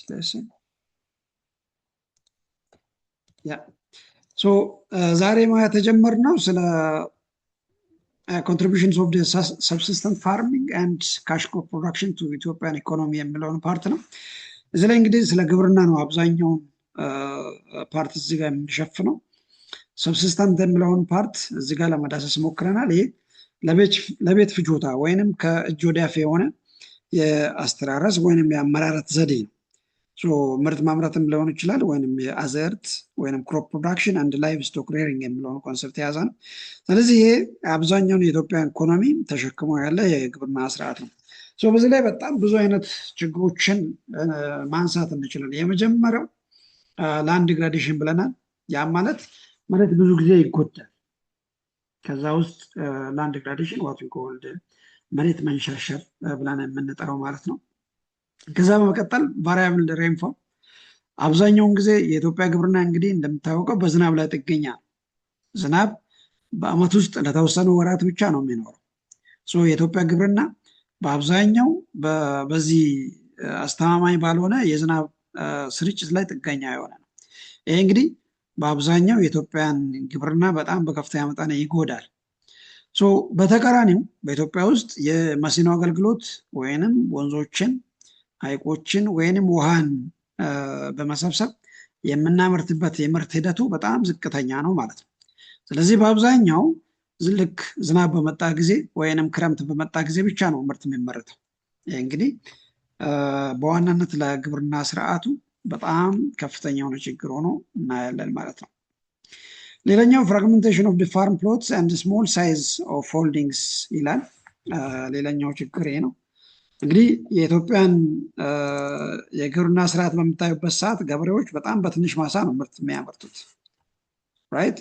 let's see. Yeah. So ዛሬ ማለት ተጀመርነው ስለ contributions of the subsistence farming and cash crop production to Ethiopian economy የሚለውን ፓርት ነው። እዚህ ላይ እንግዲህ ስለ ግብርና ነው አብዛኛውን ፓርት እዚህ ጋር የምንሸፍነው። ሰብሲስተንት የሚለውን ፓርት እዚህ ጋር ለመዳሰስ ሞክረናል። ይሄ ለቤት ፍጆታ ወይንም ከእጅ ወዳፍ የሆነ የአስተራረስ ወይንም የአመራረት ዘዴ ነው። ምርት ማምረትም ሊሆን ይችላል ወይንም የአዝርት ወይንም ክሮፕ ፕሮዳክሽን አንድ ላይቭ ስቶክ ሬሪንግ የሚለውን ኮንሰፕት የያዘ ነው። ስለዚህ ይሄ አብዛኛውን የኢትዮጵያ ኢኮኖሚ ተሸክሞ ያለ የግብርና ስርዓት ነው። በዚህ ላይ በጣም ብዙ አይነት ችግሮችን ማንሳት እንችላለን። የመጀመሪያው ላንድ ዲግራዴሽን ብለናል። ያ ማለት መሬት ብዙ ጊዜ ይጎዳል። ከዛ ውስጥ ላንድ ዲግራዴሽን ዋት ዊ ኮልድ መሬት መንሸርሸር ብለን የምንጠራው ማለት ነው። ከዛ በመቀጠል ቫሪያብል ሬንፎል፣ አብዛኛውን ጊዜ የኢትዮጵያ ግብርና እንግዲህ እንደምታወቀው በዝናብ ላይ ጥገኛ። ዝናብ በአመት ውስጥ ለተወሰኑ ወራት ብቻ ነው የሚኖረው። የኢትዮጵያ ግብርና በአብዛኛው በዚህ አስተማማኝ ባልሆነ የዝናብ ስርጭት ላይ ጥገኛ የሆነ ነው። ይሄ እንግዲህ በአብዛኛው የኢትዮጵያን ግብርና በጣም በከፍተኛ መጠን ይጎዳል። በተቃራኒው በኢትዮጵያ ውስጥ የመስኖ አገልግሎት ወይንም ወንዞችን፣ ሐይቆችን ወይንም ውሃን በመሰብሰብ የምናመርትበት የምርት ሂደቱ በጣም ዝቅተኛ ነው ማለት ነው። ስለዚህ በአብዛኛው ልክ ዝናብ በመጣ ጊዜ ወይንም ክረምት በመጣ ጊዜ ብቻ ነው ምርት የሚመረተው። ይህ እንግዲህ በዋናነት ለግብርና ስርዓቱ በጣም ከፍተኛ የሆነ ችግር ሆኖ እናያለን ማለት ነው። ሌላኛው ፍራግመንቴሽን ኦፍ ፋርም ፕሎትስ ኤንድ ስሞል ሳይዝ ኦፍ ሆልዲንግስ ይላል። ሌላኛው ችግር ይሄ ነው። እንግዲህ የኢትዮጵያን የግብርና ስርዓት በምታዩበት ሰዓት ገበሬዎች በጣም በትንሽ ማሳ ነው ምርት የሚያመርቱት ራይት።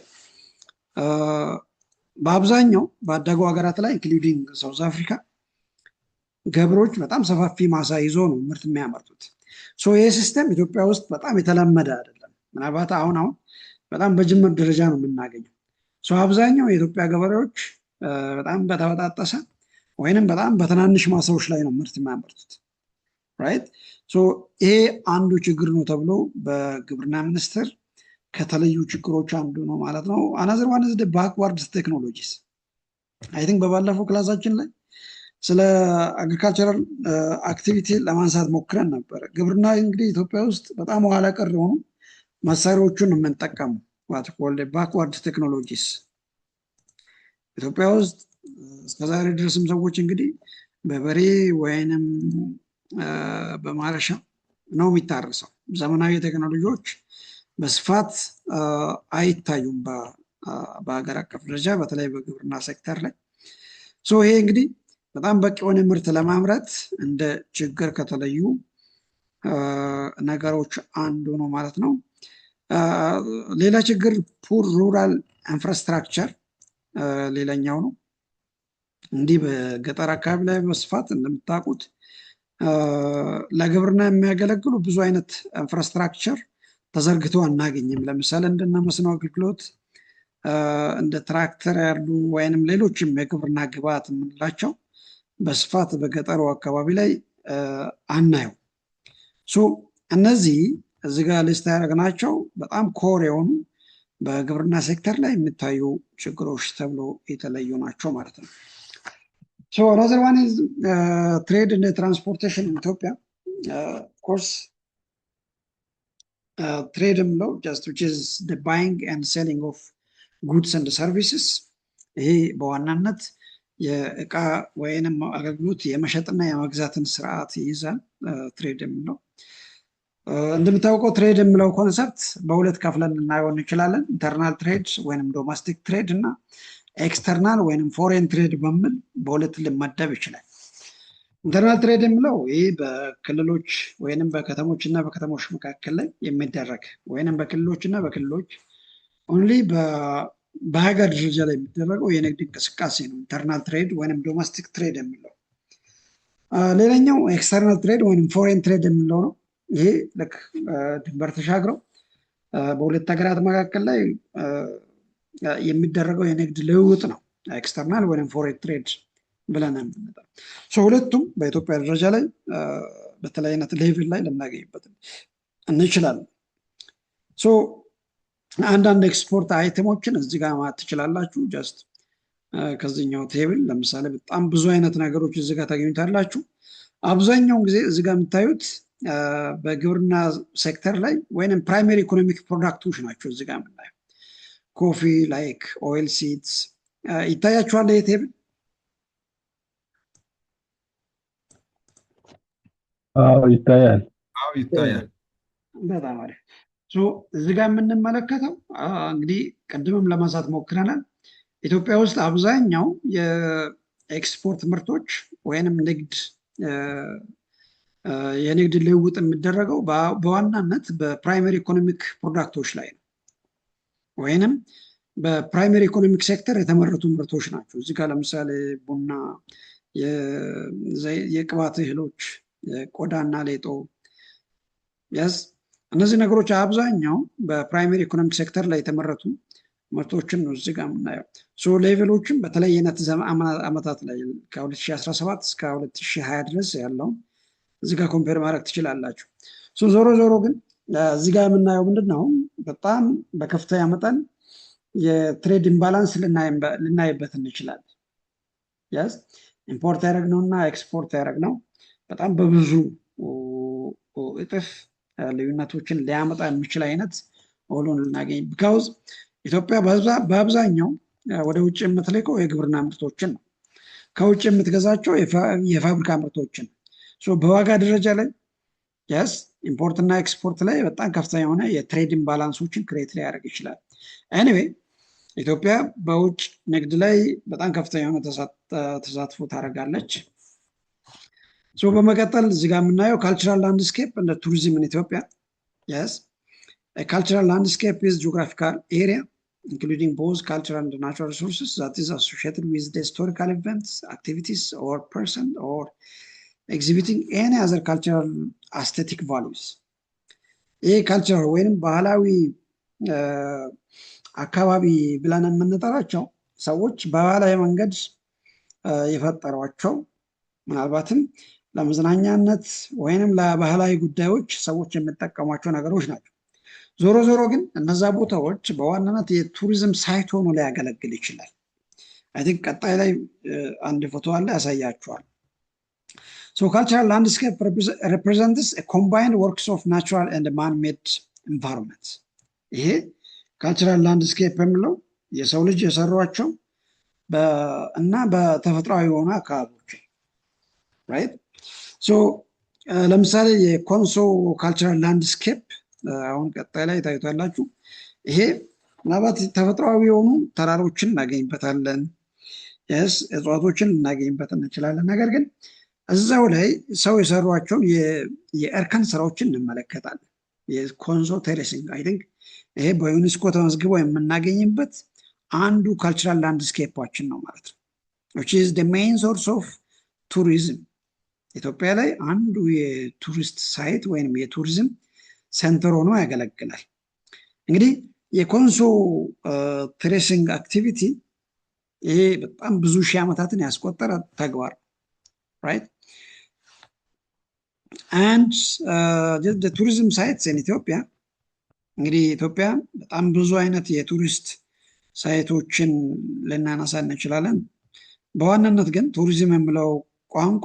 በአብዛኛው ባደጉ ሀገራት ላይ ኢንክሉዲንግ ሳውዝ አፍሪካ ገበሬዎች በጣም ሰፋፊ ማሳ ይዞ ነው ምርት የሚያመርቱት። ይህ ሲስተም ኢትዮጵያ ውስጥ በጣም የተለመደ አይደለም። ምናልባት አሁን በጣም በጅምር ደረጃ ነው የምናገኘው። አብዛኛው የኢትዮጵያ ገበሬዎች በጣም በተበጣጠሰ ወይንም በጣም በትናንሽ ማሳዎች ላይ ነው ምርት የሚያመርቱት ራይት። ይሄ አንዱ ችግር ነው ተብሎ በግብርና ሚኒስቴር ከተለዩ ችግሮች አንዱ ነው ማለት ነው። አናዘር ዋን ኢዝ ባክዋርድ ቴክኖሎጂስ። አይ ቲንክ በባለፈው ክላሳችን ላይ ስለ አግሪካልቸራል አክቲቪቲ ለማንሳት ሞክረን ነበር። ግብርና እንግዲህ ኢትዮጵያ ውስጥ በጣም ኋላ ቀር የሆኑ መሳሪያዎችን ነው የምንጠቀሙ ዋት ኮልድ ባክዋርድ ቴክኖሎጂስ። ኢትዮጵያ ውስጥ እስከዛሬ ድረስም ሰዎች እንግዲህ በበሬ ወይንም በማረሻ ነው የሚታረሰው። ዘመናዊ ቴክኖሎጂዎች በስፋት አይታዩም በሀገር አቀፍ ደረጃ በተለይ በግብርና ሴክተር ላይ። ይሄ እንግዲህ በጣም በቂ የሆነ ምርት ለማምረት እንደ ችግር ከተለዩ ነገሮች አንዱ ነው ማለት ነው። ሌላ ችግር ፑር ሩራል ኢንፍራስትራክቸር ሌላኛው ነው። እንዲህ በገጠር አካባቢ ላይ በስፋት እንደምታውቁት ለግብርና የሚያገለግሉ ብዙ አይነት ኢንፍራስትራክቸር ተዘርግቶ አናገኝም። ለምሳሌ እንደነ መስኖ አገልግሎት፣ እንደ ትራክተር ያሉ ወይንም ሌሎችም የግብርና ግብዓት የምንላቸው በስፋት በገጠሩ አካባቢ ላይ አናየው። እነዚህ እዚህ ጋር ሊስት ያደረግናቸው በጣም ኮር የሆኑ በግብርና ሴክተር ላይ የሚታዩ ችግሮች ተብሎ የተለዩ ናቸው ማለት ነው። another one is trade and transportation in Ethiopia. Of course, trade which is the buying and selling of goods and services. ይሄ በዋናነት የእቃ ወይንም አገልግሎት የመሸጥና የመግዛትን ስርዓት ይይዛል ትሬድ የምንለው። እንደምታውቀው ትሬድ የሚለው ኮንሰፕት በሁለት ከፍለን ልናየው እንችላለን። ኢንተርናል ትሬድ ወይንም ዶሜስቲክ ትሬድ እና ኤክስተርናል ወይንም ፎሬን ትሬድ በሚል በሁለት ሊመደብ ይችላል። ኢንተርናል ትሬድ የሚለው ይህ በክልሎች ወይንም በከተሞች እና በከተሞች መካከል ላይ የሚደረግ ወይንም በክልሎች እና በክልሎች ኦንሊ በሀገር ደረጃ ላይ የሚደረገው የንግድ እንቅስቃሴ ነው ኢንተርናል ትሬድ ወይንም ዶሜስቲክ ትሬድ የሚለው። ሌላኛው ኤክስተርናል ትሬድ ወይንም ፎሬን ትሬድ የሚለው ነው። ይሄ ልክ ድንበር ተሻግረው በሁለት ሀገራት መካከል ላይ የሚደረገው የንግድ ልውውጥ ነው ኤክስተርናል ወይም ፎሬን ትሬድ ብለን የምንጠራው። ሁለቱም በኢትዮጵያ ደረጃ ላይ በተለይ አይነት ሌቭል ላይ ልናገኝበት እንችላለን። ሶ አንዳንድ ኤክስፖርት አይተሞችን እዚህ ጋር ማለት ትችላላችሁ። ጀስት ከዚህኛው ቴብል ለምሳሌ በጣም ብዙ አይነት ነገሮች እዚህ ጋር ታገኙታላችሁ። አብዛኛውን ጊዜ እዚህ ጋር የምታዩት በግብርና ሴክተር ላይ ወይም ፕራይመሪ ኢኮኖሚክ ፕሮዳክቶች ናቸው። እዚህ ጋር የምናየው ኮፊ፣ ላይክ ኦይል ሲድስ ይታያችኋል። ይሄ ቴብል ይታያል። ይታያል። በጣም አሪፍ። እዚህ ጋር የምንመለከተው እንግዲህ ቅድምም ለማንሳት ሞክረናል። ኢትዮጵያ ውስጥ አብዛኛው የኤክስፖርት ምርቶች ወይንም የንግድ ልውውጥ የሚደረገው በዋናነት በፕራይመሪ ኢኮኖሚክ ፕሮዳክቶች ላይ ነው፣ ወይንም በፕራይመሪ ኢኮኖሚክ ሴክተር የተመረቱ ምርቶች ናቸው። እዚህ ጋር ለምሳሌ ቡና፣ የቅባት እህሎች፣ ቆዳና ሌጦ ያዝ እነዚህ ነገሮች አብዛኛው በፕራይመሪ ኢኮኖሚክ ሴክተር ላይ የተመረቱ ምርቶችን ነው እዚህ ጋር የምናየው። ሌቭሎችም በተለየነት ዓመታት ላይ ከ2017 እስከ 2020 ድረስ ያለው እዚህ ጋር ኮምፔር ማድረግ ትችላላችሁ። ዞሮ ዞሮ ግን እዚህ ጋር የምናየው ምንድን ነው? በጣም በከፍተኛ መጠን የትሬድ ኢምባላንስ ልናይበት እንችላለን። ያዝ ኢምፖርት ያደረግነው እና ኤክስፖርት ያደረግነው በጣም በብዙ እጥፍ ልዩነቶችን ሊያመጣ የሚችል አይነት ሆኖን ልናገኝ ቢካውዝ ኢትዮጵያ በአብዛኛው ወደ ውጭ የምትልከው የግብርና ምርቶችን ነው። ከውጭ የምትገዛቸው የፋብሪካ ምርቶችን በዋጋ ደረጃ ላይ ያስ ኢምፖርት እና ኤክስፖርት ላይ በጣም ከፍተኛ የሆነ የትሬድ ኢምባላንሶችን ክሬት ሊያደርግ ይችላል። ኤኒዌይ ኢትዮጵያ በውጭ ንግድ ላይ በጣም ከፍተኛ የሆነ ተሳትፎ ታደርጋለች። በመቀጠል እዚህ ጋር የምናየው ካልቸራል ላንድስኬፕ እንደ ቱሪዝም in Ethiopia. Yes, a cultural landscape is geographical area including both cultural and natural resources that is associated with the historical events, activities, or person, or exhibiting any other cultural aesthetic values. ይህ ካልቸራል ወይም ባህላዊ አካባቢ ብለን የምንጠራቸው ሰዎች በባህላዊ መንገድ የፈጠሯቸው ምናልባትም ለመዝናኛነት ወይንም ለባህላዊ ጉዳዮች ሰዎች የሚጠቀሟቸው ነገሮች ናቸው። ዞሮ ዞሮ ግን እነዛ ቦታዎች በዋናነት የቱሪዝም ሳይት ሆኖ ሊያገለግል ይችላል። አይ ቲንክ ቀጣይ ላይ አንድ ፎቶ አለ ያሳያችኋል። cultural landscape represents a combined works of natural and man-made environments. ይሄ ካልቸራል ላንድስኬፕ የሚለው የሰው ልጅ የሰሯቸው እና በተፈጥሯዊ የሆኑ አካባቢዎች ራይት። ለምሳሌ የኮንሶ ካልቸራል ላንድስኬፕ አሁን ቀጣይ ላይ ታዩታላችሁ። ይሄ ምናልባት ተፈጥሯዊ የሆኑ ተራሮችን እናገኝበታለን፣ እጽዋቶችን እናገኝበት እንችላለን። ነገር ግን እዛው ላይ ሰው የሰሯቸው የእርከን ስራዎችን እንመለከታለን። የኮንሶ ቴሬሲንግ አይ ቲንክ ይሄ በዩኔስኮ ተመዝግቦ የምናገኝበት አንዱ ካልቸራል ላንድስኬፓችን ነው ማለት ነው። which is the main source of tourism ኢትዮጵያ ላይ አንዱ የቱሪስት ሳይት ወይም የቱሪዝም ሴንተር ሆኖ ያገለግላል። እንግዲህ የኮንሶ ትሬሲንግ አክቲቪቲ ይሄ በጣም ብዙ ሺህ ዓመታትን ያስቆጠረ ተግባር right and the tourism sites in Ethiopia እንግዲህ ኢትዮጵያ በጣም ብዙ አይነት የቱሪስት ሳይቶችን ልናነሳ እንችላለን። በዋናነት ግን ቱሪዝም የሚለው ቋንቋ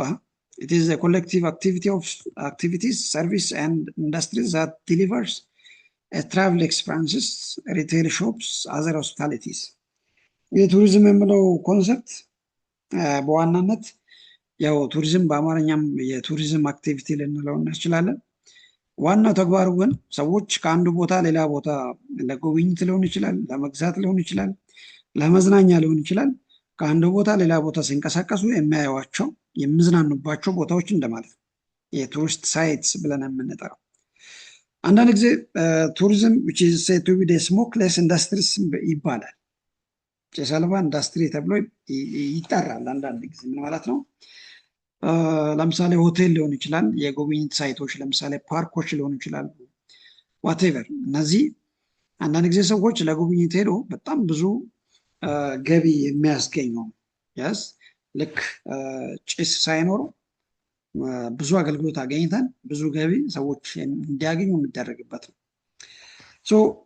it is a collective activity of activities, service and industries that delivers a travel experiences, retail shops, other hospitalities. የቱሪዝም የሚለው ኮንሰፕት በዋናነት ያው ቱሪዝም በአማርኛም የቱሪዝም አክቲቪቲ ልንለው እንችላለን። ዋናው ተግባሩ ግን ሰዎች ከአንዱ ቦታ ሌላ ቦታ ለጉብኝት ሊሆን ይችላል፣ ለመግዛት ሊሆን ይችላል፣ ለመዝናኛ ሊሆን ይችላል፣ ከአንዱ ቦታ ሌላ ቦታ ሲንቀሳቀሱ የሚያዩዋቸው የሚዝናኑባቸው ቦታዎች እንደማለት ነው የቱሪስት ሳይትስ ብለን የምንጠራው። አንዳንድ ጊዜ ቱሪዝም which is said to be the smokeless industries ይባላል። ጭስ አልባ ኢንዱስትሪ ተብሎ ይጠራል። አንዳንድ ጊዜ ምን ማለት ነው? ለምሳሌ ሆቴል ሊሆን ይችላል፣ የጉብኝት ሳይቶች ለምሳሌ ፓርኮች ሊሆኑ ይችላሉ። ዋቴቨር እነዚህ አንዳንድ ጊዜ ሰዎች ለጉብኝት ሄዶ በጣም ብዙ ገቢ የሚያስገኘው ያስ ልክ ጭስ ሳይኖረው ብዙ አገልግሎት አገኝተን ብዙ ገቢ ሰዎች እንዲያገኙ የሚደረግበት ነው።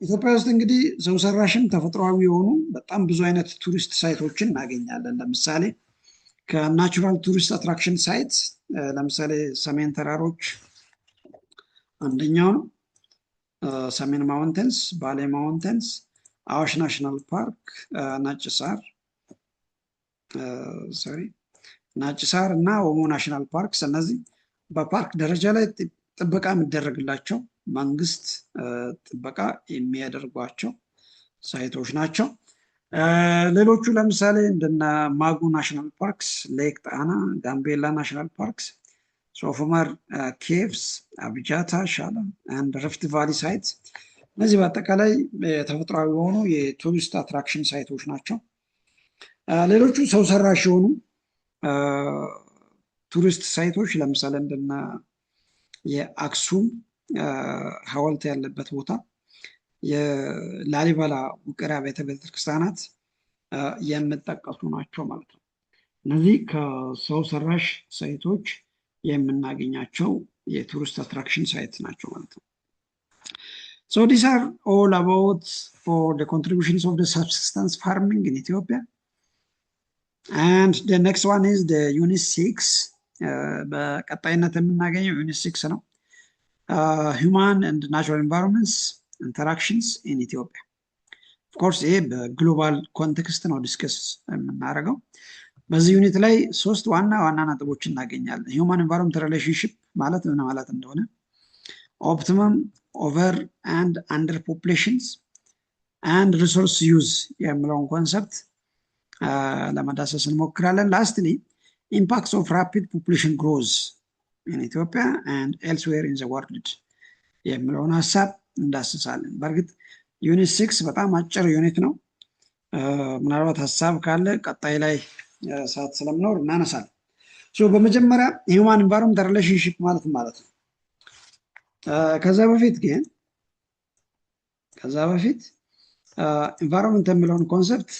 ኢትዮጵያ ውስጥ እንግዲህ ሰው ሰራሽም ተፈጥሯዊ የሆኑ በጣም ብዙ አይነት ቱሪስት ሳይቶችን እናገኛለን። ለምሳሌ ከናቹራል ቱሪስት አትራክሽን ሳይት ለምሳሌ ሰሜን ተራሮች አንደኛው ነው። ሰሜን ማውንተንስ፣ ባሌ ማውንተንስ፣ አዋሽ ናሽናል ፓርክ፣ ናጭ ሳር እና ኦሞ ናሽናል ፓርክስ እነዚህ በፓርክ ደረጃ ላይ ጥበቃ የሚደረግላቸው መንግስት ጥበቃ የሚያደርጓቸው ሳይቶች ናቸው። ሌሎቹ ለምሳሌ እንደነ ማጉ ናሽናል ፓርክስ፣ ሌክ ጣና፣ ጋምቤላ ናሽናል ፓርክስ፣ ሶፍ ዑመር ኬቭስ፣ አብጃታ፣ ሻላ አንድ ሪፍት ቫሊ ሳይት እነዚህ በአጠቃላይ ተፈጥሯዊ የሆኑ የቱሪስት አትራክሽን ሳይቶች ናቸው። ሌሎቹ ሰው ሰራሽ የሆኑ ቱሪስት ሳይቶች ለምሳሌ እንደነ የአክሱም ሐውልት ያለበት ቦታ፣ የላሊበላ ውቅር አብያተ ቤተክርስቲያናት የሚጠቀሱ ናቸው ማለት ነው። እነዚህ ከሰው ሰራሽ ሳይቶች የምናገኛቸው የቱሪስት አትራክሽን ሳይት ናቸው ማለት ነው። So these are all about for the contributions of the subsistence farming in Ethiopia. And the next one is the Unit 6. በቀጣይነት የምናገኘው ዩኒት 6 ነው። Human and Natural Environments Interactions in Ethiopia. Of course ይሄ በግሎባል ኮንቴክስት ነው ዲስከስ የምናደርገው። በዚህ ዩኒት ላይ 3 ዋና ዋና ነጥቦች እናገኛለን። Human Environment Relationship ማለት ምን ማለት እንደሆነ፣ Optimum Over and Under Populations and Resource Use የሚለውን ኮንሰፕት ለመዳሰስ እንሞክራለን። ላስትሊ impacts of rapid population growth in Ethiopia and elsewhere in the world የሚለውን ሀሳብ እንዳስሳለን። በእርግጥ ዩኒት 6 በጣም አጭር ዩኒት ነው። ምናልባት ሀሳብ ካለ ቀጣይ ላይ ሰዓት ስለምኖር እናነሳለን። በመጀመሪያ ሂውማን ኢንቫይሮንመንት ሪሌሽንሺፕ ማለት ነው። ከዛ በፊት ኢንቫይሮንመንት የሚለውን ኮንሰፕት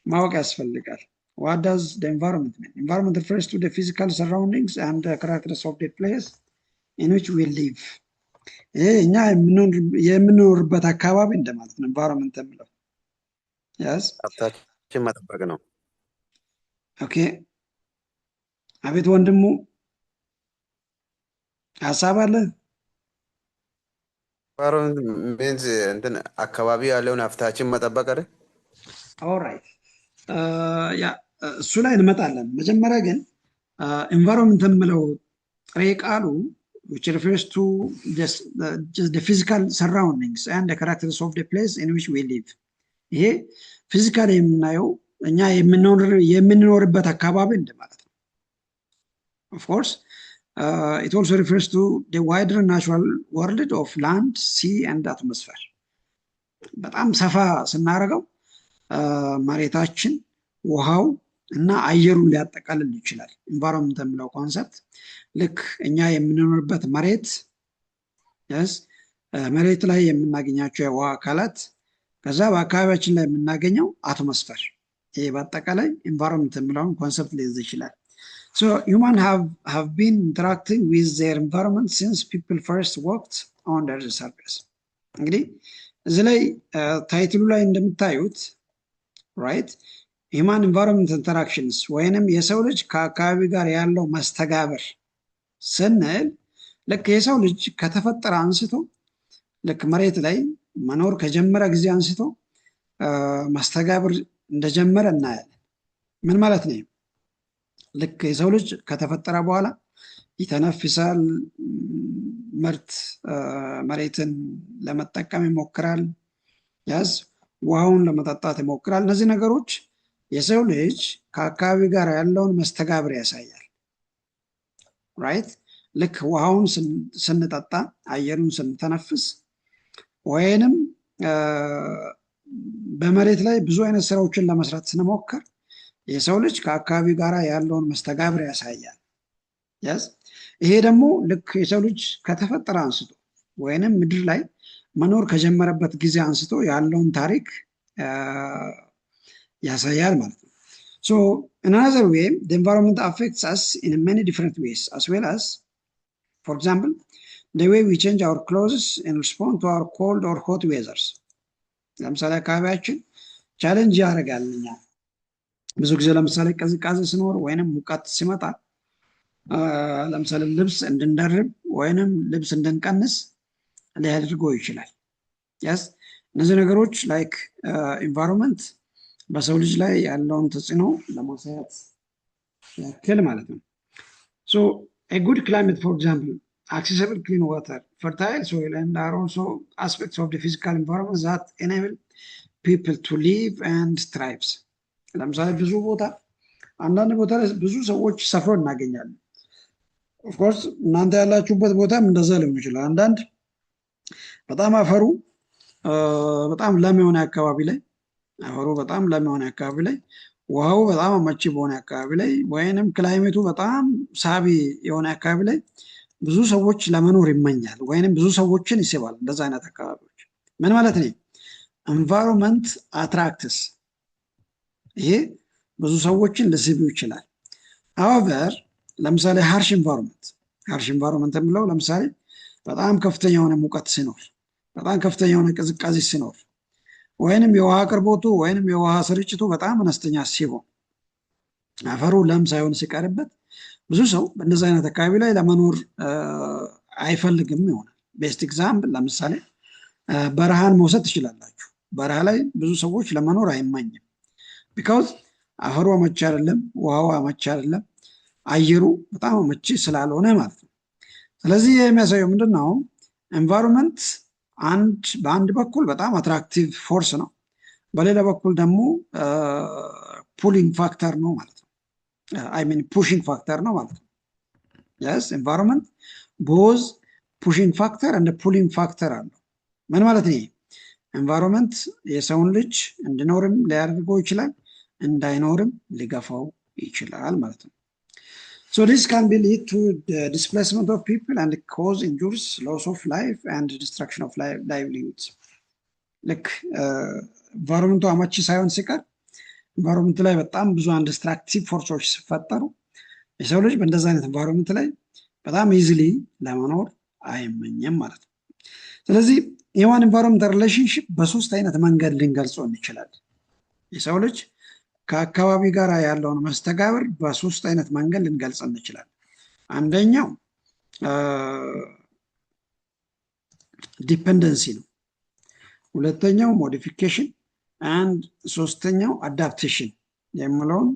ማወቅ ያስፈልጋል። What does the environment mean? Environment refers to the physical surroundings and the characteristics of the place in which we live. እኛ የምንኖርበት አካባቢ እንደማለት ነው ኢንቫይሮንመንት የሚለው። Yes? ሀብታችን መጠበቅ ነው። ኦኬ። አቤት ወንድሙ ሀሳብ አለ? environment means እንትን አካባቢ ያለውን ሀብታችን መጠበቅ አይደል? ኦልራይት እሱ ላይ እንመጣለን። መጀመሪያ ግን ኢንቫይሮንመንት የምለው ጥሬ ቃሉ which refers to just the physical surroundings and the characteristics of the place in which we live. ይሄ ፊዚካል የምናየው እኛ የምንኖርበት አካባቢ እንደማለት ነው። Of course, it also refers to the wider natural world of land, sea and atmosphere. በጣም ሰፋ ስናደርገው መሬታችን፣ ውሃው እና አየሩን ሊያጠቃልል ይችላል። ኢንቫይሮንመንት የሚለው ኮንሰፕት ልክ እኛ የምንኖርበት መሬት መሬት ላይ የምናገኛቸው የውሃ አካላት፣ ከዛ በአካባቢያችን ላይ የምናገኘው አትሞስፌር፣ ይሄ በአጠቃላይ ኢንቫይሮንመንት የሚለውን ኮንሰፕት ሊይዝ ይችላል። So humans have been interacting with their environment since people first walked on the surface. እንግዲህ እዚህ ላይ ታይትሉ ላይ እንደምታዩት ራይት ሂውማን ኢንቫይሮንመንት ኢንተራክሽንስ ወይንም የሰው ልጅ ከአካባቢ ጋር ያለው መስተጋብር ስንል ልክ የሰው ልጅ ከተፈጠረ አንስቶ ልክ መሬት ላይ መኖር ከጀመረ ጊዜ አንስቶ መስተጋብር እንደጀመረ እናያለን። ምን ማለት ነው? ልክ የሰው ልጅ ከተፈጠረ በኋላ ይተነፍሳል፣ ምርት መሬትን ለመጠቀም ይሞክራል፣ ውሃውን ለመጠጣት ይሞክራል። እነዚህ ነገሮች የሰው ልጅ ከአካባቢ ጋር ያለውን መስተጋብር ያሳያል። ራይት ልክ ውሃውን ስንጠጣ፣ አየሩን ስንተነፍስ ወይንም በመሬት ላይ ብዙ አይነት ስራዎችን ለመስራት ስንሞክር የሰው ልጅ ከአካባቢ ጋር ያለውን መስተጋብር ያሳያል። ይሄ ደግሞ ልክ የሰው ልጅ ከተፈጠረ አንስቶ ወይንም ምድር ላይ መኖር ከጀመረበት ጊዜ አንስቶ ያለውን ታሪክ ያሳያል ማለት ነው። So in another way, the environment affects us in many different ways, as well as, for example, the way we change our clothes in response to our cold or hot weathers. ለምሳሌ አካባቢያችን ቻሌንጅ ያደርጋል። እኛ ብዙ ጊዜ ለምሳሌ ቅዝቃዜ ሲኖር ወይንም ሙቀት ሲመጣ ለምሳሌ ልብስ እንድንደርብ ወይንም ልብስ እንድንቀንስ ሊያደርገው ይችላል። ያስ እነዚህ ነገሮች ላይክ ኢንቫይሮንመንት በሰው ልጅ ላይ ያለውን ተጽዕኖ ለማሳየት ያክል ማለት ነው። So a good climate, for example, accessible clean water, fertile soil, and are also aspects of the physical environment that enable people to live and thrive. ለምሳሌ ብዙ ቦታ አንዳንድ ቦታ ላይ ብዙ ሰዎች ሰፍሮ እናገኛለን። ኦፍኮርስ እናንተ ያላችሁበት ቦታም እንደዛ ሊሆን ይችላል። አንዳንድ በጣም አፈሩ በጣም ለም የሆነ አካባቢ ላይ ውሃው በጣም አመቺ በሆነ አካባቢ ላይ ወይንም ክላይሜቱ በጣም ሳቢ የሆነ አካባቢ ላይ ብዙ ሰዎች ለመኖር ይመኛል ወይንም ብዙ ሰዎችን ይስባል። እንደዛ አይነት አካባቢዎች ምን ማለት ነው? ኤንቫይሮንመንት አትራክትስ፣ ይሄ ብዙ ሰዎችን ሊስብ ይችላል። however ለምሳሌ ሃርሽ ኢንቫይሮንመንት የሚለው ለምሳሌ በጣም ከፍተኛ የሆነ ሙቀት ሲኖር፣ በጣም ከፍተኛ የሆነ ቅዝቃዜ ሲኖር ወይንም የውሃ አቅርቦቱ ወይንም የውሃ ስርጭቱ በጣም አነስተኛ ሲሆን አፈሩ ለም ሳይሆን ሲቀርበት ብዙ ሰው በእንደዚህ አይነት አካባቢ ላይ ለመኖር አይፈልግም ይሆናል። ቤስት ኤግዛምፕል ለምሳሌ በረሃን መውሰድ ትችላላችሁ። በረሃ ላይ ብዙ ሰዎች ለመኖር አይመኝም። ቢካውዝ አፈሩ አመቺ አይደለም፣ ውሃው አመቺ አይደለም፣ አየሩ በጣም አመቺ ስላልሆነ ማለት ነው። ስለዚህ የሚያሳየው ምንድን ነው? ኤንቫይሮንመንት በአንድ በኩል በጣም አትራክቲቭ ፎርስ ነው፣ በሌላ በኩል ደግሞ ፑሊንግ ፋክተር ነው ማለት ነው። አይ ሚን ፑሽንግ ፋክተር ነው ማለት ነው። የስ ኤንቫይሮንመንት ቦዝ ፑሽንግ ፋክተር እንደ ፑሊንግ ፋክተር አለው። ምን ማለት ነው? ኤንቫይሮንመንት የሰውን ልጅ እንዲኖርም ሊያደርገው ይችላል፣ እንዳይኖርም ሊገፋው ይችላል ማለት ነው። So this can be lead to the displacement of people and cause injuries, loss of life and destruction of livelihoods. ልክ ኤንቫይሮንመንቱ አመቺ ሳይሆን ሲቀር ኤንቫይሮንመንት ላይ በጣም ብዙ ዲስትራክቲቭ ፎርሶች ሲፈጠሩ የሰው ልጅ በእንደዛ አይነት ኤንቫይሮንመንት ላይ በጣም ኢዚሊ ለመኖር አይመኝም ማለት ነው። ስለዚህ የዋን ኤንቫይሮንመንት ሪሌሽንሺፕ በሶስት አይነት መንገድ ልንገልጸው እንችላለን። የሰው ልጅ ከአካባቢ ጋር ያለውን መስተጋብር በሶስት አይነት መንገድ ልንገልጽ እንችላለን። አንደኛው ዲፔንደንሲ ነው። ሁለተኛው ሞዲፊኬሽን አንድ ሶስተኛው አዳፕቴሽን የሚለውን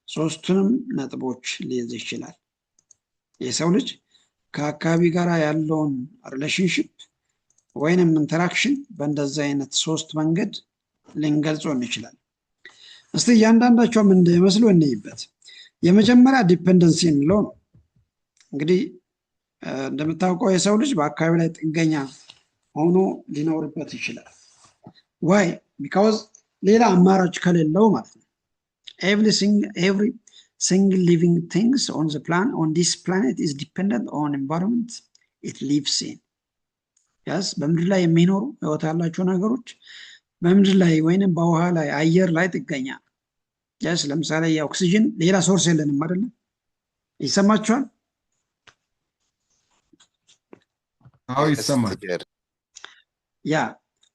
ሶስቱንም ነጥቦች ሊይዝ ይችላል። የሰው ልጅ ከአካባቢ ጋር ያለውን ሪሌሽንሺፕ ወይንም ኢንተራክሽን በእንደዚህ አይነት ሶስት መንገድ ልንገልጸው እንችላለን። እስቲ እያንዳንዳቸው ምን እንደሚመስሉ እንይበት። የመጀመሪያ ዲፔንደንሲ የሚለው ነው። እንግዲህ እንደምታውቀው የሰው ልጅ በአካባቢ ላይ ጥገኛ ሆኖ ሊኖርበት ይችላል። ዋይ? ቢካውዝ ሌላ አማራጭ ከሌለው ማለት ነው። ኤቭሪ single living things on this planet is dependent on environment it lives in. yes በምድር ላይ የሚኖሩ ህይወት ያላቸው ነገሮች በምድር ላይ ወይንም በውሃ ላይ አየር ላይ ጥገኛ። yes ለምሳሌ የኦክሲጅን ሌላ ሶርስ የለንም አይደል? ይሰማችኋል? አዎ ይሰማል። ያ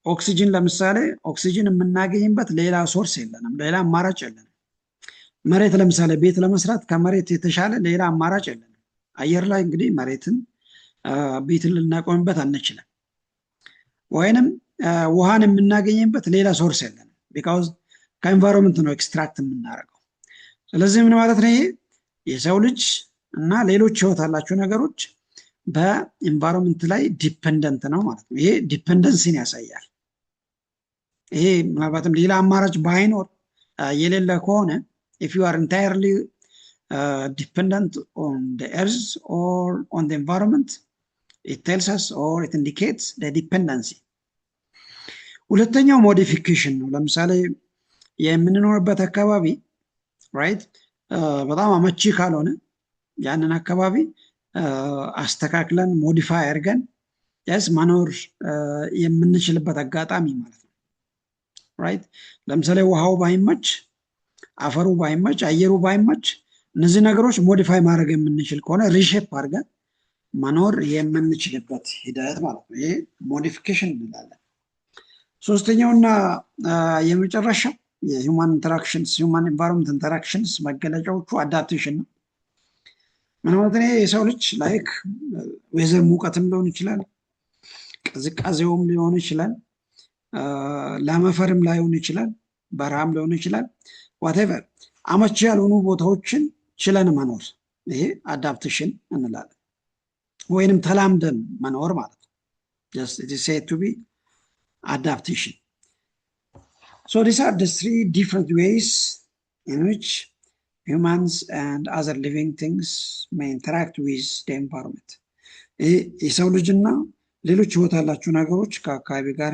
ኦክሲጅን ለምሳሌ ኦክሲጅን የምናገኝበት ሌላ ሶርስ የለንም፣ ሌላ አማራጭ የለንም። መሬት ለምሳሌ ቤት ለመስራት ከመሬት የተሻለ ሌላ አማራጭ የለንም። አየር ላይ እንግዲህ መሬትን ቤትን ልናቆምበት አንችልም። ወይንም ውሃን የምናገኝበት ሌላ ሶርስ የለንም፣ ቢካውዝ ከኤንቫይሮንመንት ነው ኤክስትራክት የምናደርገው። ስለዚህ ምን ማለት ነው? ይሄ የሰው ልጅ እና ሌሎች ህይወት ያላቸው ነገሮች በኤንቫይሮንመንት ላይ ዲፔንደንት ነው ማለት ነው። ይሄ ዲፔንደንሲን ያሳያል። ይሄ ምናልባትም ሌላ አማራጭ ባይኖር የሌለ ከሆነ if you are entirely dependent on the earth or on the environment, it tells us or it indicates the dependency. ሁለተኛው ሞዲፊኬሽን ነው። ለምሳሌ የምንኖርበት አካባቢ ራይት በጣም አመቺ ካልሆነ ያንን አካባቢ አስተካክለን ሞዲፋይ አድርገን ያስ መኖር የምንችልበት አጋጣሚ ማለት ነው። ራይት ለምሳሌ ውሃው ባይመች አፈሩ ባይመች አየሩ ባይመች እነዚህ ነገሮች ሞዲፋይ ማድረግ የምንችል ከሆነ ሪሼፕ አድርገን መኖር የምንችልበት ሂደት ማለት ነው። ይሄ ሞዲፊኬሽን እንላለን። ሶስተኛውና የመጨረሻው የሂውማን ኢንተራክሽንስ ሂውማን ኤንቫይሮንመንት ኢንተራክሽንስ መገለጫዎቹ አዳፕቴሽን ነው። ምን ማለት ነው? የሰው ልጅ ላይክ ዌዘር ሙቀትም ሊሆን ይችላል፣ ቅዝቃዜውም ሊሆን ይችላል፣ ለመፈርም ላይሆን ይችላል፣ በረሃም ሊሆን ይችላል። ዋቴቨር አመቺ ያልሆኑ ቦታዎችን ችለን መኖር ይሄ አዳፕቴሽን እንላለን። ወይንም ተላምደን መኖር ማለት ነው። just it is said to be adaptation. So these are the three different ways in which humans and other living things may interact with the environment. የሰው ልጅና ሌሎች ህይወት ያላቸው ነገሮች ከአካባቢ ጋር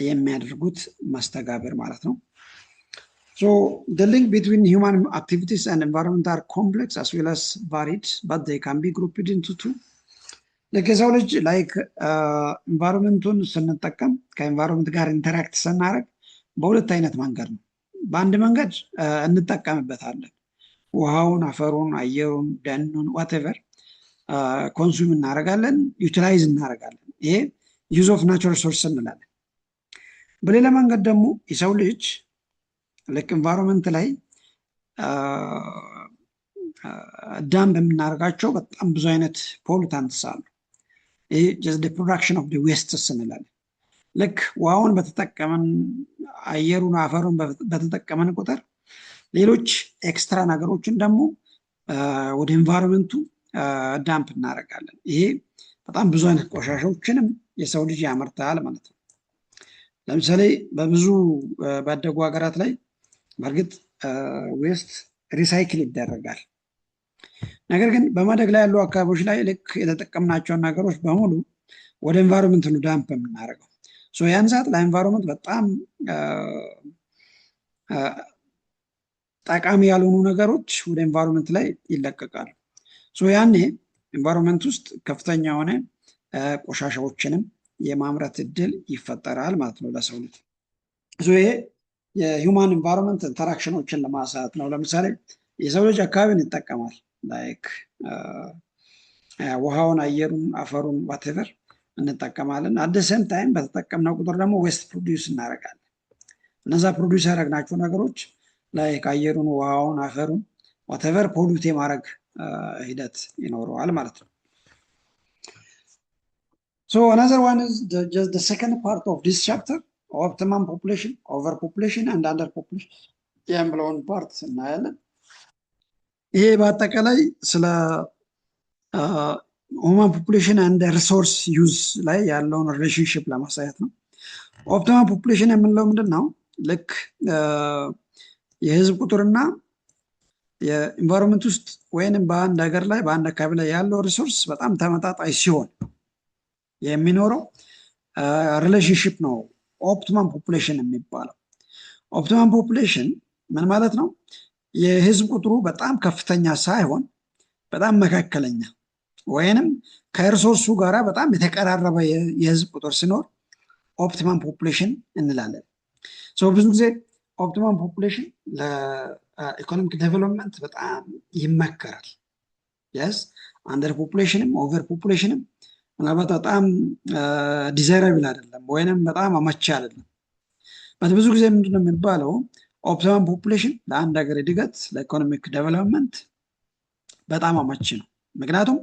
የሚያደርጉት መስተጋብር ማለት ነው። So the link between human activities and environment are complex as well as varied, but they can be grouped into two. የሰው ልጅ ላይክ ኢንቫይሮንመንቱን ስንጠቀም ከኢንቫይሮንመንት ጋር ኢንተራክት ስናደርግ በሁለት አይነት መንገድ ነው። በአንድ መንገድ እንጠቀምበታለን። ውሃውን፣ አፈሩን፣ አየሩን፣ ደኑን ዋቴቨር ኮንሱም እናደርጋለን፣ ዩቲላይዝ እናደርጋለን። ይሄ ዩዝ ኦፍ ናቹራል ሪሶርስ እንላለን። በሌላ መንገድ ደግሞ የሰው ልጅ ልክ ኢንቫይሮንመንት ላይ ዳምፕ የምናደርጋቸው በጣም ብዙ አይነት ፖሉታንትስ አሉ። ይሄ just the production of the wastes እንላለን። ልክ ውሃውን በተጠቀመን አየሩን አፈሩን በተጠቀመን ቁጥር ሌሎች ኤክስትራ ነገሮችን ደግሞ ወደ ኢንቫይሮንመንቱ ዳምፕ እናደርጋለን። ይሄ በጣም ብዙ አይነት ቆሻሻዎችንም የሰው ልጅ ያመርታል ማለት ነው። ለምሳሌ በብዙ ባደጉ ሀገራት ላይ በእርግጥ ዌስት ሪሳይክል ይደረጋል። ነገር ግን በማደግ ላይ ያሉ አካባቢዎች ላይ ልክ የተጠቀምናቸውን ነገሮች በሙሉ ወደ ኢንቫይሮንመንት ነው ዳምፕ የምናደርገው። ሶ ያን ሰዓት ለኢንቫይሮንመንት በጣም ጠቃሚ ያልሆኑ ነገሮች ወደ ኢንቫይሮንመንት ላይ ይለቀቃሉ። ሶ ያኔ ኢንቫይሮንመንት ውስጥ ከፍተኛ የሆነ ቆሻሻዎችንም የማምረት እድል ይፈጠራል ማለት ነው ለሰው ልጅ። ሶ ይሄ የሂውማን ኢንቫይሮንመንት ኢንተራክሽኖችን ለማሳየት ነው። ለምሳሌ የሰው ልጅ አካባቢን ይጠቀማል፣ ላይክ ውሃውን፣ አየሩን፣ አፈሩን ዋቴቨር እንጠቀማለን። አት ዘ ሴም ታይም በተጠቀምነው ቁጥር ደግሞ ዌስት ፕሮዲውስ እናደርጋለን። እነዛ ፕሮዲውስ ያደረግናቸው ነገሮች ላይክ አየሩን፣ ውሃውን፣ አፈሩን ዋቴቨር ፖሉት የማድረግ ሂደት ይኖረዋል ማለት ነው። So another one is just the second part of this chapter, optimum population, overpopulation and underpopulation የምለውን ፓርት እናያለን። ይሄ በአጠቃላይ ስለ ሁማን ፖፑሌሽን አንድ ሪሶርስ ዩዝ ላይ ያለውን ሪሌሽንሽፕ ለማሳየት ነው። ኦፕቲማም ፖፑሌሽን የምንለው ምንድን ነው? ልክ የህዝብ ቁጥርና የኢንቫይሮንመንት ውስጥ ወይንም በአንድ ሀገር ላይ በአንድ አካባቢ ላይ ያለው ሪሶርስ በጣም ተመጣጣኝ ሲሆን የሚኖረው ሪሌሽንሽፕ ነው ኦፕቲማም ፖፑሌሽን የሚባለው። ኦፕቲማም ፖፑሌሽን ምን ማለት ነው? የህዝብ ቁጥሩ በጣም ከፍተኛ ሳይሆን በጣም መካከለኛ ወይንም ከሪሶርሱ ጋራ በጣም የተቀራረበ የህዝብ ቁጥር ሲኖር ኦፕቲማም ፖፑሌሽን እንላለን። ሶ ብዙ ጊዜ ኦፕቲማም ፖፑሌሽን ለኢኮኖሚክ ዴቨሎፕመንት በጣም ይመከራል። የስ አንደር ፖፑሌሽንም ኦቨር ፖፑሌሽንም ምናልባት በጣም ዲዛይራብል አይደለም ወይንም በጣም አመቺ አይደለም። ብዙ ጊዜ ምንድነው የሚባለው ኦፕቲማም ፖፑሌሽን ለአንድ ሀገር እድገት ለኢኮኖሚክ ዴቨሎፕመንት በጣም አመቺ ነው። ምክንያቱም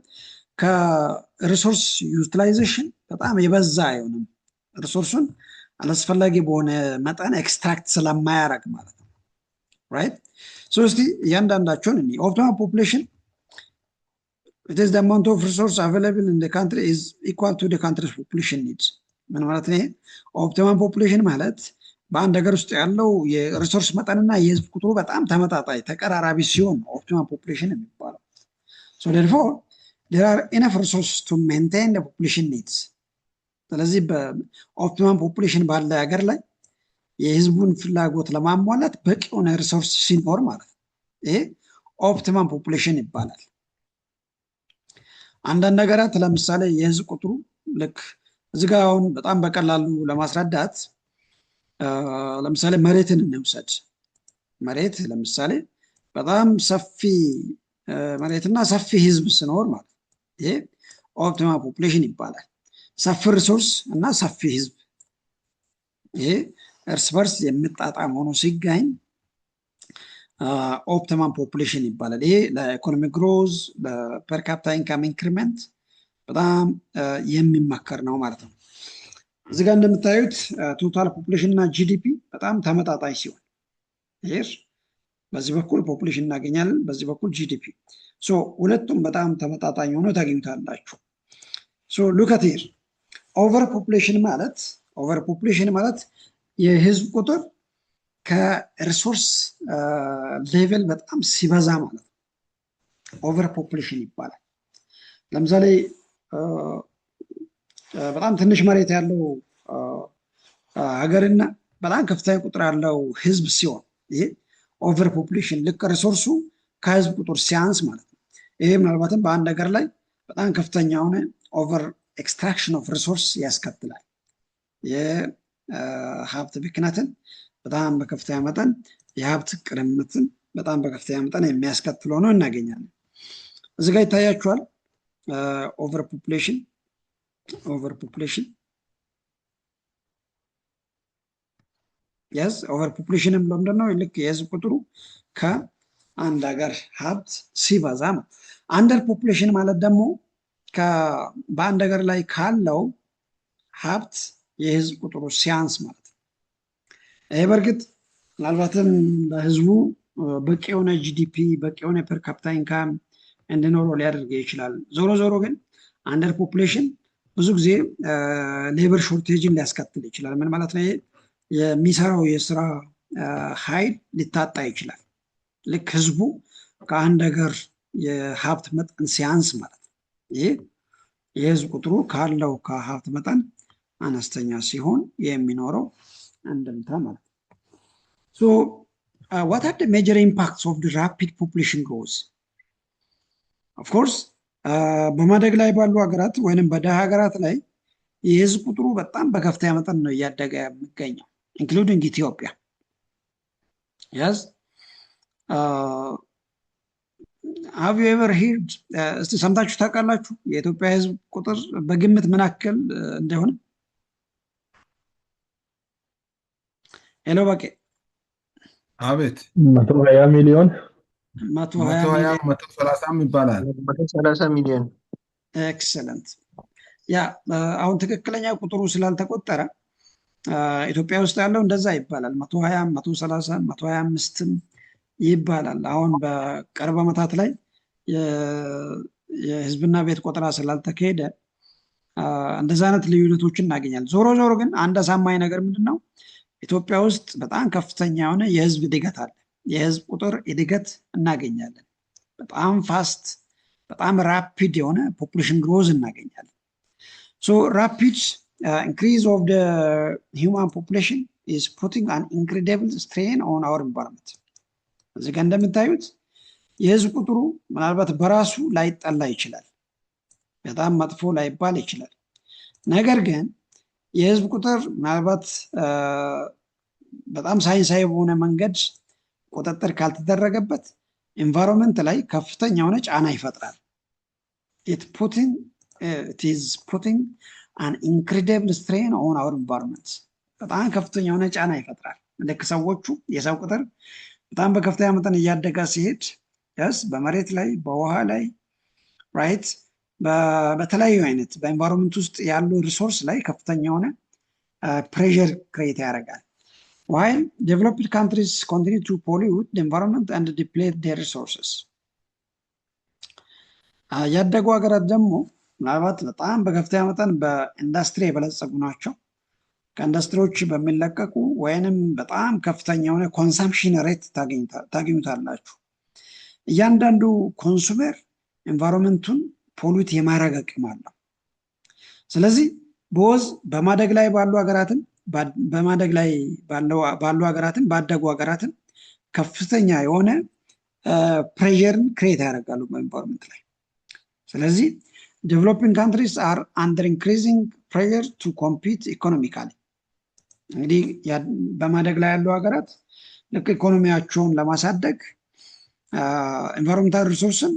ከሪሶርስ ዩቲላይዜሽን በጣም የበዛ አይሆንም። ሪሶርሱን አላስፈላጊ በሆነ መጠን ኤክስትራክት ስለማያደርግ ማለት ነው። ራይት ሶ እስቲ እያንዳንዳቸውን እኔ ኦፕቲማም ፖፑሌሽን it is the amount of resource available in the country is equal to the country's population needs. ምን ማለት ነው? ኦፕቲማም ፖፑሌሽን ማለት በአንድ ሀገር ውስጥ ያለው የሪሶርስ መጠንና የህዝብ ቁጥሩ በጣም ተመጣጣኝ ተቀራራቢ ሲሆን ኦፕቲማም ፖፑሌሽን የሚባለው። so therefore there are enough resources to maintain the population needs. ስለዚህ በኦፕቲማም ፖፑሌሽን ባለ ሀገር ላይ የህዝቡን ፍላጎት ለማሟላት በቂ የሆነ ሪሶርስ ሲኖር ማለት ነው ይሄ ኦፕቲማም ፖፑሌሽን ይባላል። አንዳንድ ነገራት ለምሳሌ የህዝብ ቁጥሩ ልክ እዚህ ጋር አሁን በጣም በቀላሉ ለማስረዳት ለምሳሌ መሬትን እንውሰድ። መሬት ለምሳሌ በጣም ሰፊ መሬትና ሰፊ ህዝብ ሲኖር ማለት ይሄ ኦፕቲማል ፖፑሌሽን ይባላል። ሰፊ ሪሶርስ እና ሰፊ ህዝብ ይሄ እርስ በርስ የሚጣጣም ሆኖ ሲገኝ ኦፕቲማል ፖፑሌሽን ይባላል። ይሄ ለኢኮኖሚ ግሮዝ ለፐር ካፒታ ኢንካም ኢንክሪመንት በጣም የሚመከር ነው ማለት ነው። እዚህ ጋር እንደምታዩት ቶታል ፖፑሌሽን እና ጂዲፒ በጣም ተመጣጣኝ ሲሆን ይሄ በዚህ በኩል ፖፑሌሽን እናገኛለን፣ በዚህ በኩል ጂዲፒ። ሶ ሁለቱም በጣም ተመጣጣኝ ሆኖ ታገኙታላችሁ። ሶ ሉክ አት ሂር ኦቨር ፖፑሌሽን ማለት የህዝብ ቁጥር ከሪሶርስ ሌቨል በጣም ሲበዛ ማለት ነው። ኦቨር ፖፑሌሽን ይባላል። ለምሳሌ በጣም ትንሽ መሬት ያለው ሀገርና በጣም ከፍተኛ ቁጥር ያለው ህዝብ ሲሆን ይሄ ኦቨር ፖፑሌሽን፣ ልክ ሪሶርሱ ከህዝብ ቁጥር ሲያንስ ማለት ነው። ይሄ ምናልባትም በአንድ ሀገር ላይ በጣም ከፍተኛ የሆነ ኦቨር ኤክስትራክሽን ኦፍ ሪሶርስ ያስከትላል። የሀብት ብክነትን በጣም በከፍተኛ መጠን፣ የሀብት ቅርምትን በጣም በከፍተኛ መጠን የሚያስከትል ሆኖ እናገኛለን። እዚህ ጋር ይታያችኋል ኦቨር ፖፑሌሽን ኦቨር ፖፑሌሽንም ለምንድነው? ልክ የህዝብ ቁጥሩ ከአንድ ሀገር ሀብት ሲበዛ ነው። አንደር ፖፑሌሽን ማለት ደግሞ በአንድ ሀገር ላይ ካለው ሀብት የህዝብ ቁጥሩ ሲያንስ ማለት ነው። ይሄ በእርግጥ ምናልባትም ለህዝቡ በቂ የሆነ ጂዲፒ በቂ የሆነ ፐር ካፒታ ኢንካም እንዲኖረው ሊያደርግ ይችላል። ዞሮ ዞሮ ግን አንደር ፖፑሌሽን ብዙ ጊዜ ሌበር ሾርቴጅን ሊያስከትል ይችላል። ምን ማለት ነው? የሚሰራው የስራ ኃይል ሊታጣ ይችላል። ልክ ህዝቡ ከአንድ ሀገር የሀብት መጠን ሲያንስ ማለት ነው። ይህ የህዝብ ቁጥሩ ካለው ከሀብት መጠን አነስተኛ ሲሆን የሚኖረው አንድምታ ማለት ነው። ሶ what are the major impacts of the rapid population growth? Of course በማደግ ላይ ባሉ ሀገራት ወይንም በደሃ ሀገራት ላይ የህዝብ ቁጥሩ በጣም በከፍተኛ መጠን ነው እያደገ የሚገኘው including Ethiopia. Yes. Have you ever heard እስቲ ሰምታችሁ ታውቃላችሁ የኢትዮጵያ ህዝብ ቁጥር በግምት ምን ያክል እንደሆነ? ሄሎ በቄ። አቤት 120 ሚሊዮን 130 ይባላል። 130 ሚሊዮን። ኤክሰለንት። ያ አሁን ትክክለኛ ቁጥሩ ስላልተቆጠረ ኢትዮጵያ ውስጥ ያለው እንደዛ ይባላል። 120 130 125 ይባላል። አሁን በቅርብ ዓመታት ላይ የህዝብና ቤት ቆጠራ ስላልተካሄደ እንደዛ አይነት ልዩነቶችን እናገኛለን። ዞሮ ዞሮ ግን አንድ አሳማኝ ነገር ምንድነው? ኢትዮጵያ ውስጥ በጣም ከፍተኛ የሆነ የህዝብ እድገት አለ። የህዝብ ቁጥር እድገት እናገኛለን። በጣም ፋስት በጣም ራፒድ የሆነ ፖፑሌሽን ግሮዝ እናገኛለን። ሶ ራፒድ increase of the human population is putting an incredible strain on our environment. እዚህ ጋር እንደምታዩት የህዝብ ቁጥሩ ምናልባት በራሱ ላይጠላ ይችላል፣ በጣም መጥፎ ላይባል ይችላል። ነገር ግን የህዝብ ቁጥር ምናልባት በጣም ሳይንሳዊ በሆነ መንገድ ቁጥጥር ካልተደረገበት ኤንቫይሮንመንት ላይ ከፍተኛ የሆነ ጫና ይፈጥራል። it is putting an incredible strain on our environment. በጣም ከፍተኛ የሆነ ጫና ይፈጥራል። ልክ ሰዎቹ የሰው ቁጥር በጣም በከፍተኛ መጠን እያደገ ሲሄድ በመሬት ላይ በውሃ ላይ ራይት በተለያዩ አይነት በኤንቫይሮንመንት ውስጥ ያሉ ሪሶርስ ላይ ከፍተኛ የሆነ ፕሬሸር ክሬት ያደርጋል። while developed countries continue to pollute the environment and deplete their resources. ያደጉ ሀገራት ደግሞ ምናልባት በጣም በከፍተኛ መጠን በኢንዱስትሪ የበለጸጉ ናቸው። ከኢንዱስትሪዎች በሚለቀቁ ወይንም በጣም ከፍተኛ የሆነ ኮንሰምፕሽን ሬት ታገኙታላችሁ። እያንዳንዱ ኮንሱመር ኤንቫይሮንመንቱን ፖሉት የማድረግ አቅም አለው። ስለዚህ በማደግ ላይ ባሉ ሀገራትም ባደጉ ሀገራትም ከፍተኛ የሆነ ፕሬሸርን ክሬት ያደርጋሉ በኤንቫይሮንመንት ላይ። ስለዚህ developing countries are under increasing pressure to compete economically. እንግዲህ በማደግ ላይ ያሉ ሀገራት ልክ ኢኮኖሚያቸውን ለማሳደግ ኢንቫይሮንመንታል ሪሶርስን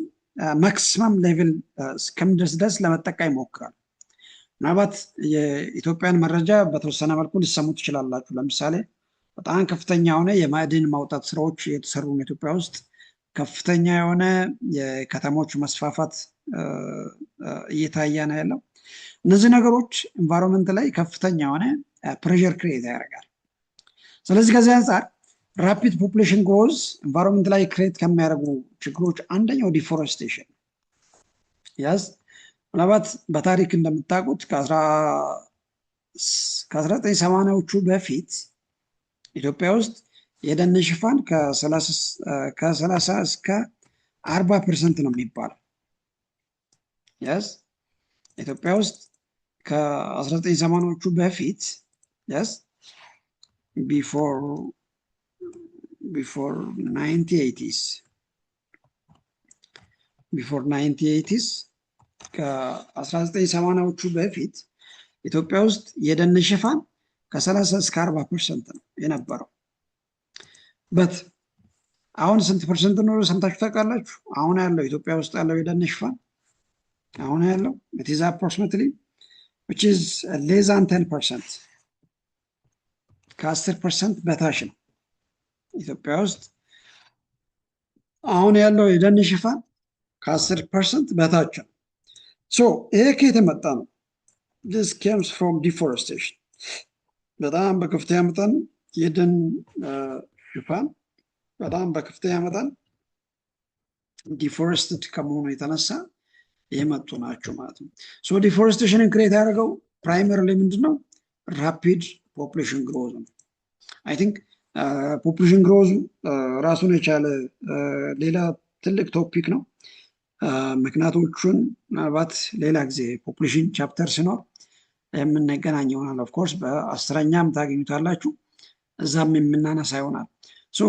ማክሲመም ሌቭል እስከሚደርስ ድረስ ለመጠቀም ይሞክራል። ምናልባት የኢትዮጵያን መረጃ በተወሰነ መልኩ ሊሰሙ ትችላላችሁ። ለምሳሌ በጣም ከፍተኛ የሆነ የማዕድን ማውጣት ስራዎች የተሰሩ ነው ኢትዮጵያ ውስጥ። ከፍተኛ የሆነ የከተሞች መስፋፋት እየታየ ነው ያለው። እነዚህ ነገሮች ኢንቫይሮንመንት ላይ ከፍተኛ የሆነ ፕሬሸር ክሬት ያደርጋል። ስለዚህ ከዚህ አንጻር ራፒድ ፖፑሌሽን ግሮዝ ኢንቫይሮንመንት ላይ ክሬት ከሚያደርጉ ችግሮች አንደኛው ዲፎረስቴሽን ያስ ምናልባት በታሪክ እንደምታውቁት ከ1980ዎቹ በፊት ኢትዮጵያ ውስጥ የደን ሽፋን ከ30 እስከ 40% ነው የሚባለው። ያስ ኢትዮጵያ ውስጥ ከ1980ዎቹ በፊት ያስ before 1980s ከ1980ዎቹ በፊት ኢትዮጵያ ውስጥ የደን ሽፋን ከ30 እስከ 40% ነው የነበረው። በት አሁን ስንት ፐርሰንት ነው ሰምታችሁ ታውቃላችሁ? አሁን ያለው ኢትዮጵያ ውስጥ ያለው የደን ሽፋን አሁን ያለው it is approximately which is less than 10%, ከ10% በታች ነው ኢትዮጵያ ውስጥ አሁን ያለው የደን ሽፋን ከ10% በታች ነው። ሶ ይሄ ከየት የመጣ ነው? this comes from deforestation። በጣም በከፍተኛ መጠን የደን ሽፋን በጣም በከፍተኛ መጠን ዲፎረስትድ ከመሆኑ የተነሳ የመጡ ናቸው ማለት ነው። ሶ ዲፎረስቴሽንን ክሬት ያደረገው ፕራይመሪሊ ምንድነው? ራፒድ ፖፑሌሽን ግሮዝ ነው። አይ ቲንክ ፖፑሌሽን ግሮዝ ራሱን የቻለ ሌላ ትልቅ ቶፒክ ነው። ምክንያቶቹን ምናልባት ሌላ ጊዜ ፖፑሌሽን ቻፕተር ሲኖር የምንገናኝ ይሆናል። ኦፍኮርስ በ10ኛም ታገኙታላችሁ፣ እዛም የምናነሳ ይሆናል። ሶ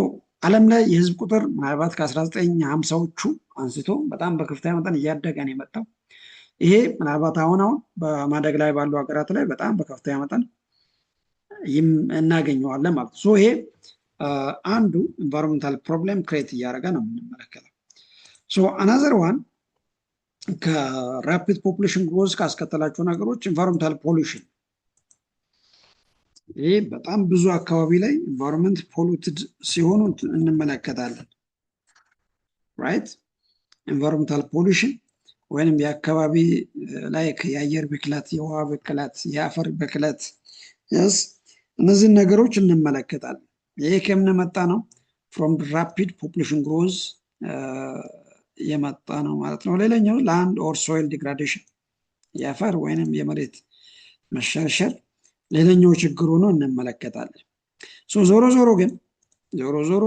ዓለም ላይ የህዝብ ቁጥር ምናልባት ከ1950ዎቹ አንስቶ በጣም በከፍተኛ መጠን እያደገ ነው የመጣው። ይሄ ምናልባት አሁን በማደግ ላይ ባሉ ሀገራት ላይ በጣም በከፍተኛ መጠን እናገኘዋለን ማለት ነው። ሶ ይሄ አንዱ ኢንቫይሮንመንታል ፕሮብሌም ክሬት እያደረገ ነው የምንመለከተው። ሶ አናዘር ዋን ከራፒድ ፖፑሌሽን ግሮዝ ካስከተላቸው ነገሮች ኢንቫይሮንመንታል ፖሉሽን። ይሄ በጣም ብዙ አካባቢ ላይ ኢንቫይሮንመንት ፖሉትድ ሲሆኑ እንመለከታለን። ራይት ኢንቫይሮንመንታል ፖሉሽን ወይንም የአካባቢ ላይ የአየር ብክለት፣ የውሃ ብክለት፣ የአፈር ብክለት yes እነዚህን ነገሮች እንመለከታለን። ይሄ ከምን መጣ ነው? ፍሮም ራፒድ ፖፑሌሽን ግሮዝ የመጣ ነው ማለት ነው። ሌላኛው ላንድ ኦር ሶይል ዲግራዴሽን፣ የአፈር ወይንም የመሬት መሸርሸር ሌላኛው ችግር ሆኖ እንመለከታለን። ዞሮ ዞሮ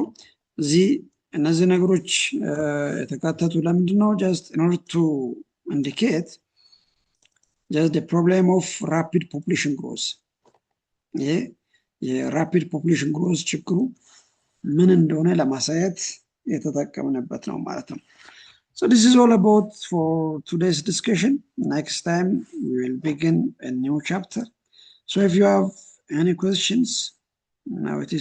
እዚህ እነዚህ ነገሮች የተካተቱ ለምንድን ነው? just in order to indicate just the problem of rapid population growth። ይሄ የራፒድ ፖፑሌሽን ግሮዝ ችግሩ ምን እንደሆነ ለማሳየት የተጠቀምንበት ነው ማለት ነው። So this is all about for today's discussion. Next time we will begin a new chapter. So if you have any questions, now it is